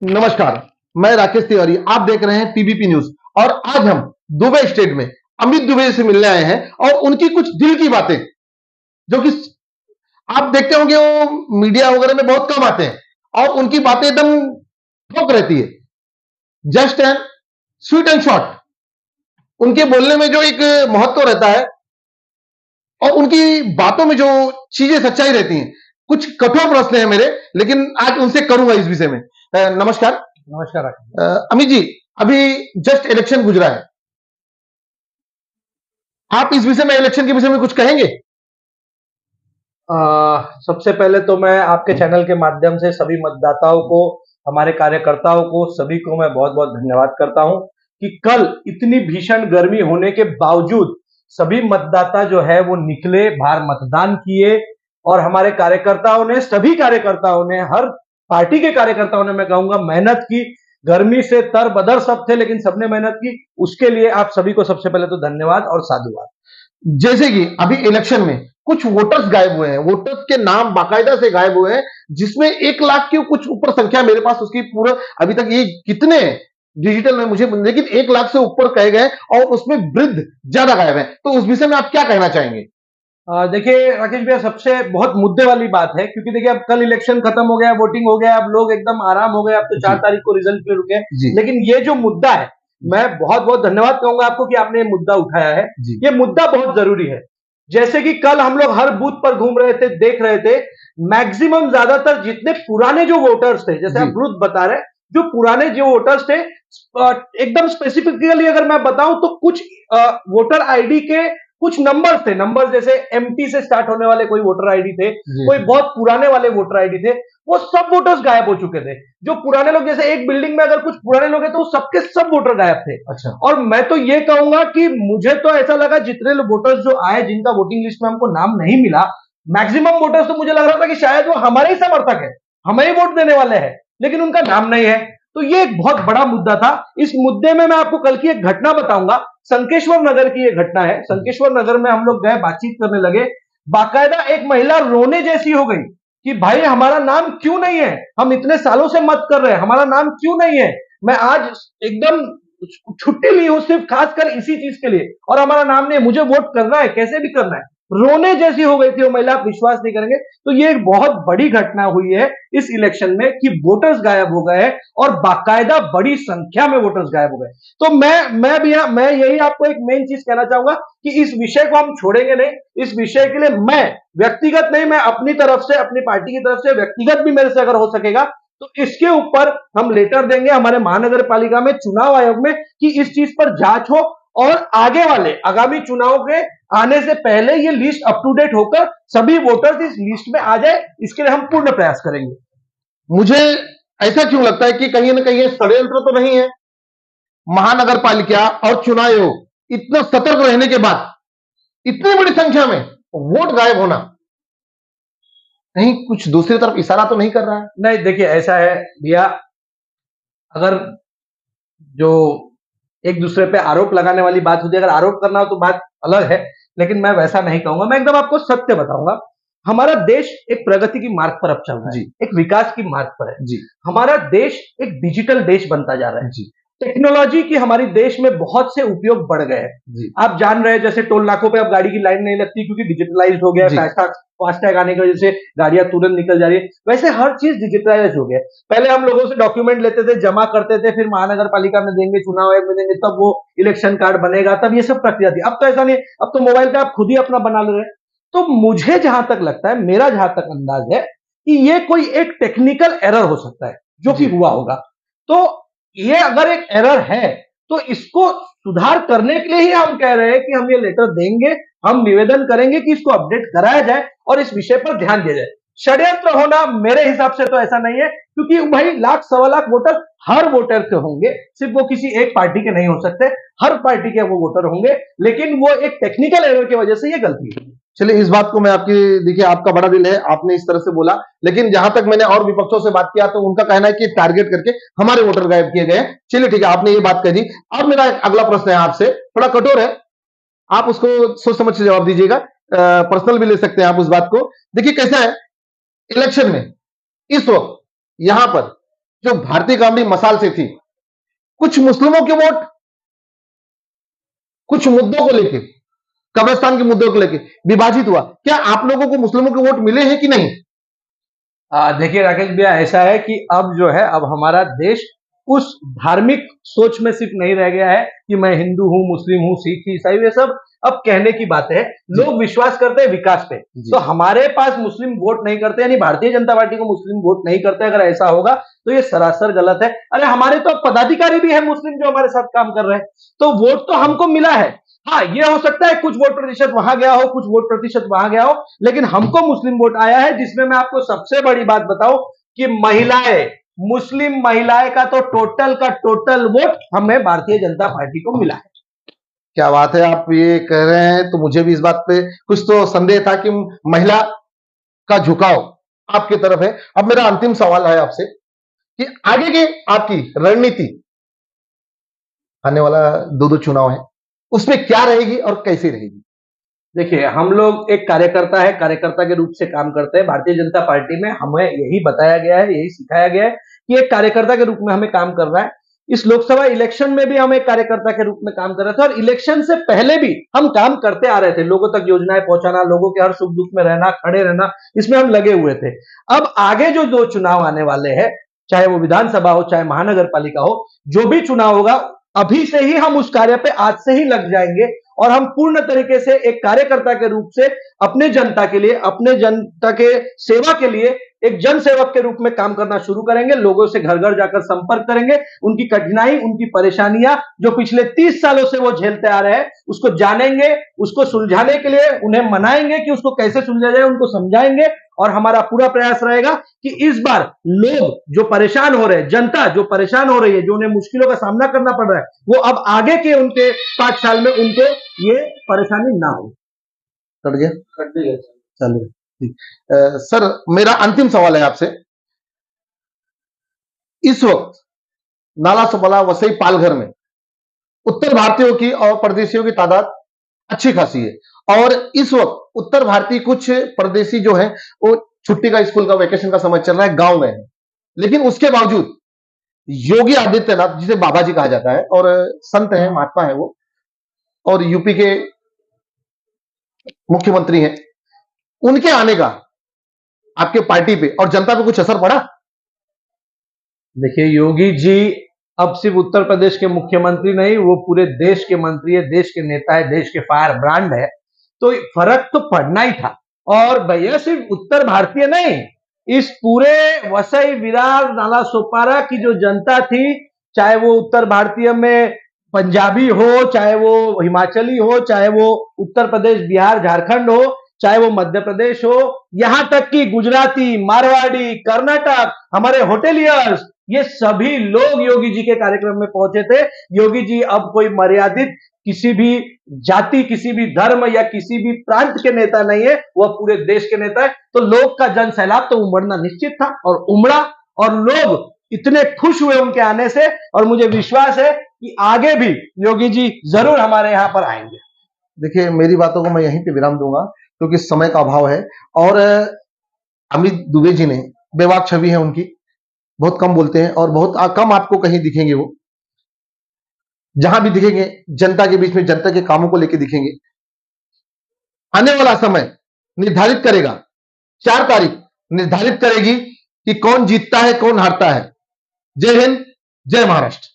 नमस्कार, मैं राकेश तिवारी। आप देख रहे हैं टीबीपी न्यूज और आज हम दुबई स्टेट में अमित दुबे से मिलने आए हैं और उनकी कुछ दिल की बातें जो कि आप देखते होंगे वो मीडिया वगैरह में बहुत कम आते हैं और उनकी बातें एकदम ठोक रहती है, just and sweet and short. उनके बोलने में जो एक महत्व रहता है और उनकी बातों में जो चीजें सच्चाई रहती हैं। कुछ कठोर प्रश्न है मेरे, लेकिन आज उनसे करूंगा इस विषय में। नमस्कार। नमस्कार अमित जी, अभी जस्ट इलेक्शन गुजरा है, आप इस विषय में, इलेक्शन के विषय में कुछ कहेंगे? सबसे पहले तो मैं आपके चैनल के माध्यम से सभी मतदाताओं को, हमारे कार्यकर्ताओं को, सभी को मैं बहुत बहुत धन्यवाद करता हूं कि कल इतनी भीषण गर्मी होने के बावजूद सभी मतदाता जो है वो निकले, बाहर मतदान किए और हमारे कार्यकर्ताओं ने, सभी कार्यकर्ताओं ने, हर पार्टी के कार्यकर्ताओं ने मैं कहूंगा मेहनत की। गर्मी से तरबदर सब थे लेकिन सबने मेहनत की। उसके लिए आप सभी को सबसे पहले तो धन्यवाद और साधुवाद। जैसे कि अभी इलेक्शन में कुछ वोटर्स गायब हुए हैं, वोटर्स के नाम बाकायदा से गायब हुए हैं, जिसमें 1 लाख की कुछ ऊपर संख्या मेरे पास उसकी पूरा अभी तक ये कितने डिजिटल में मुझे, लेकिन 1 लाख से ऊपर कहे गए और उसमें वृद्ध ज्यादा गायब है। तो उस विषय में आप क्या कहना चाहेंगे? देखिए राकेश भैया, सबसे बहुत मुद्दे वाली बात है क्योंकि देखिए अब कल इलेक्शन खत्म हो गया, वोटिंग हो गया, अब लोग एकदम आराम हो गए, अब तो 4 तारीख को रिजल्ट पे रुके। लेकिन ये जो मुद्दा है, मैं बहुत बहुत धन्यवाद कहूंगा आपको कि आपने ये मुद्दा उठाया है। ये मुद्दा बहुत जरूरी है। जैसे कि कल हम लोग हर बूथ पर घूम रहे थे, देख रहे थे, मैक्सिमम ज्यादातर जितने पुराने जो वोटर्स थे, जैसे आप बूथ बता रहे, जो पुराने जो वोटर्स थे, एकदम स्पेसिफिकली अगर मैं बताऊं तो कुछ वोटर आईडी के कुछ नंबर्स थे, नंबर जैसे एमटी से स्टार्ट होने वाले कोई वोटर आईडी थे, कोई बहुत पुराने वाले वोटर आईडी थे, वो सब वोटर्स गायब हो चुके थे। जो पुराने लोग, जैसे एक बिल्डिंग में अगर कुछ पुराने लोग हैं तो सबके सब वोटर गायब थे। अच्छा। और मैं तो ये कहूंगा कि मुझे तो ऐसा लगा जितने वोटर्स जो आए, जिनका वोटिंग लिस्ट में हमको नाम नहीं मिला, मैक्सिमम वोटर्स तो मुझे लग रहा था कि शायद वो हमारे ही समर्थक है, हमें ही वोट देने वाले हैं, लेकिन उनका नाम नहीं है। तो ये एक बहुत बड़ा मुद्दा था। इस मुद्दे में मैं आपको कल की एक घटना बताऊंगा। संकेश्वर नगर की ये घटना है। संकेश्वर नगर में हम लोग गए, बातचीत करने लगे, बाकायदा एक महिला रोने जैसी हो गई कि भाई हमारा नाम क्यों नहीं है, हम इतने सालों से मत कर रहे हैं, हमारा नाम क्यों नहीं है, मैं आज एकदम छुट्टी ली हूं सिर्फ खासकर इसी चीज के लिए, और हमारा नाम नहीं है, मुझे वोट करना है, कैसे भी करना है। रोने जैसी हो गई थी वो महिला, आप विश्वास नहीं करेंगे। तो ये एक बहुत बड़ी घटना हुई है इस इलेक्शन में कि वोटर्स गायब हो गए हैं और बाकायदा बड़ी संख्या में वोटर्स गायब हो गए। तो मैं यही आपको एक मेन चीज कहना चाहूंगा कि इस विषय को हम छोड़ेंगे नहीं। इस विषय के लिए मैं व्यक्तिगत नहीं, मैं अपनी तरफ से, अपनी पार्टी की तरफ से व्यक्तिगत भी मेरे से अगर हो सकेगा तो इसके ऊपर हम लेटर देंगे हमारे महानगर पालिका में, चुनाव आयोग में, कि इस चीज पर जांच हो और आगे वाले आगामी चुनाव के आने से पहले ये लिस्ट अप टू डेट होकर सभी वोटर्स इस लिस्ट में आ जाए, इसके लिए हम पूर्ण प्रयास करेंगे। मुझे ऐसा क्यों लगता है कि कहीं ना कहीं षड्यंत्र तो नहीं है? महानगर पालिका और चुनाव आयोग इतना सतर्क रहने के बाद इतनी बड़ी संख्या में वोट गायब होना, कहीं कुछ दूसरी तरफ इशारा तो नहीं कर रहा है? नहीं, देखिए ऐसा है भैया, अगर जो एक दूसरे पे आरोप लगाने वाली बात होती है, अगर आरोप करना हो तो बात अलग है, लेकिन मैं वैसा नहीं कहूंगा। मैं एकदम आपको सत्य बताऊंगा। हमारा देश एक प्रगति की मार्ग पर अब चल रहा है, एक विकास की मार्ग पर है जी। हमारा देश एक डिजिटल देश बनता जा रहा है जी। टेक्नोलॉजी की हमारी देश में बहुत से उपयोग बढ़ गए हैं। आप जान रहे हैं, जैसे टोल नाकों पे अब गाड़ी की लाइन नहीं लगती क्योंकि डिजिटलाइज हो गया, फास्टैग आने की वजह से गाड़ियां तुरंत निकल जा रही है। वैसे हर चीज डिजिटलाइज हो गया। पहले हम लोगों से डॉक्यूमेंट लेते थे, जमा करते थे, फिर महानगर पालिका में देंगे, चुनाव आयोग में देंगे, तब वो इलेक्शन कार्ड बनेगा, तब ये सब प्रक्रिया थी। अब तो ऐसा नहीं, अब तो मोबाइल पे आप खुद ही अपना बना ले रहे हैं। तो मुझे जहां तक लगता है, मेरा जहां तक अंदाज है कि ये कोई एक टेक्निकल एरर हो सकता है जो कि हुआ होगा। तो ये अगर एक एरर है तो इसको सुधार करने के लिए ही हम कह रहे हैं कि हम ये लेटर देंगे, हम निवेदन करेंगे कि इसको अपडेट कराया जाए और इस विषय पर ध्यान दिया जाए। षड्यंत्र होना मेरे हिसाब से तो ऐसा नहीं है, क्योंकि भाई 1 सवा लाख वोटर हर वोटर के होंगे, सिर्फ वो किसी एक पार्टी के नहीं हो सकते, हर पार्टी के वो वोटर होंगे, लेकिन वो एक टेक्निकल एरर की वजह से ये गलती है। चलिए, इस बात को मैं आपकी, देखिए आपका बड़ा दिल है, आपने इस तरह से बोला, लेकिन जहां तक मैंने और विपक्षों से बात किया तो उनका कहना है कि टारगेट करके हमारे वोटर गायब किए गए। चलिए ठीक है, आपने ये बात कही। अब मेरा अगला प्रश्न है आपसे, थोड़ा कठोर है, आप उसको सोच समझ से जवाब दीजिएगा, पर्सनल भी ले सकते हैं आप उस बात को। देखिए कैसा है, इलेक्शन में इस वक्त यहां पर जो भारतीय कम्युनिटी मसाल से थी, कुछ मुस्लिमों के वोट कुछ मुद्दों को लेके, कब्रिस्तान के मुद्दों को लेके विभाजित हुआ। क्या आप लोगों को मुस्लिमों के वोट मिले हैं कि नहीं? देखिए राकेश भैया, ऐसा है कि अब जो है, अब हमारा देश उस धार्मिक सोच में सिर्फ नहीं रह गया है कि मैं हिंदू हूं, मुस्लिम हूं, सिख, ईसाई, ये सब अब कहने की बातें है। लोग विश्वास करते हैं विकास पे। तो हमारे पास मुस्लिम वोट नहीं करते, यानी भारतीय जनता पार्टी को मुस्लिम वोट नहीं करते। अगर ऐसा होगा तो ये सरासर गलत है। अरे हमारे तो पदाधिकारी भी है मुस्लिम जो हमारे साथ काम कर रहे हैं, तो वोट तो हमको मिला है। हाँ, ये हो सकता है कुछ वोट प्रतिशत वहां गया हो, कुछ वोट प्रतिशत वहां गया हो, लेकिन हमको मुस्लिम वोट आया है, जिसमें मैं आपको सबसे बड़ी बात बताऊं कि महिलाएं, मुस्लिम महिलाएं का तो टोटल का टोटल वोट हमें भारतीय जनता पार्टी को मिला है। क्या बात है, आप ये कह रहे हैं तो मुझे भी इस बात पे कुछ तो संदेह था कि महिला का झुकाव आपकी तरफ है। अब मेरा अंतिम सवाल है आपसे कि आगे की आपकी रणनीति, आने वाला 2 चुनाव है, उसमें क्या रहेगी और कैसी रहेगी? देखिए, हम लोग एक कार्यकर्ता है, कार्यकर्ता के रूप से काम करते हैं। भारतीय जनता पार्टी में हमें यही बताया गया है, यही सिखाया गया है कि एक कार्यकर्ता के रूप में हमें काम करना है। इस लोकसभा इलेक्शन में भी हम एक कार्यकर्ता के रूप में काम कर रहे थे, और इलेक्शन से पहले भी हम काम करते आ रहे थे। लोगों तक योजनाएं पहुंचाना, लोगों के हर सुख दुख में रहना, खड़े रहना, इसमें हम लगे हुए थे। अब आगे जो 2 चुनाव आने वाले हैं, चाहे वो विधानसभा हो, चाहे महानगर पालिका हो, जो भी चुनाव होगा, अभी से ही हम उस कार्य पे आज से ही लग जाएंगे, और हम पूर्ण तरीके से एक कार्यकर्ता के रूप से अपने जनता के लिए, अपने जनता के सेवा के लिए एक जन सेवक के रूप में काम करना शुरू करेंगे। लोगों से घर घर जाकर संपर्क करेंगे, उनकी कठिनाई, उनकी परेशानियां जो पिछले 30 सालों से वो झेलते आ रहे हैं, उसको जानेंगे, उसको सुलझाने के लिए उन्हें मनाएंगे कि उसको कैसे सुलझा जाए, उनको समझाएंगे। और हमारा पूरा प्रयास रहेगा कि इस बार लोग जो परेशान हो रहे हैं, जनता जो परेशान हो रही है, जो उन्हें मुश्किलों का सामना करना पड़ रहा है, वो अब आगे के उनके 5 साल में उनको ये परेशानी ना हो। कट गया? कट गया। चलिए ठीक। सर, मेरा अंतिम सवाल है आपसे। इस वक्त नाला सोपारा, वसई, पालघर में उत्तर भारतीयों की और परदेशियों की तादाद अच्छी खासी है, और इस वक्त उत्तर भारतीय कुछ परदेशी जो है वो छुट्टी का, स्कूल का, वेकेशन का समय चल रहा है, गांव गए हैं। लेकिन उसके बावजूद योगी आदित्यनाथ, जिसे बाबा जी कहा जाता है और संत है, महात्मा है वो, और यूपी के मुख्यमंत्री हैं, उनके आने का आपके पार्टी पे और जनता पे कुछ असर पड़ा? देखिए, योगी जी अब सिर्फ उत्तर प्रदेश के मुख्यमंत्री नहीं, वो पूरे देश के मंत्री है, देश के नेता है, देश के फायर ब्रांड है। तो फर्क तो पड़ना ही था। और भैया, सिर्फ उत्तर भारतीय नहीं, इस पूरे वसई, विरार, नाला सोपारा की जो जनता थी, चाहे वो उत्तर भारतीय में पंजाबी हो, चाहे वो हिमाचली हो, चाहे वो उत्तर प्रदेश, बिहार, झारखंड हो, चाहे वो मध्य प्रदेश हो, यहां तक कि गुजराती, मारवाड़ी, कर्नाटक, हमारे होटेलियर्स, ये सभी लोग योगी जी के कार्यक्रम में पहुंचे थे। योगी जी अब कोई मर्यादित किसी भी जाति, किसी भी धर्म या किसी भी प्रांत के नेता नहीं है, वह पूरे देश के नेता है। तो लोग का जन सैलाब तो उमड़ना निश्चित था, और उमड़ा, और लोग इतने खुश हुए उनके आने से, और मुझे विश्वास है कि आगे भी योगी जी जरूर हमारे यहां पर आएंगे। देखिए, मेरी बातों को मैं यहीं पे विराम दूंगा क्योंकि समय का अभाव है, और अमित दुबे जी ने, बेबाक छवि है उनकी, बहुत कम बोलते हैं और बहुत कम आपको कहीं दिखेंगे। वो जहां भी दिखेंगे जनता के बीच में, जनता के कामों को लेकर दिखेंगे। आने वाला समय निर्धारित करेगा, 4 तारीख निर्धारित करेगी कि कौन जीतता है, कौन हारता है। जय हिंद, जय महाराष्ट्र।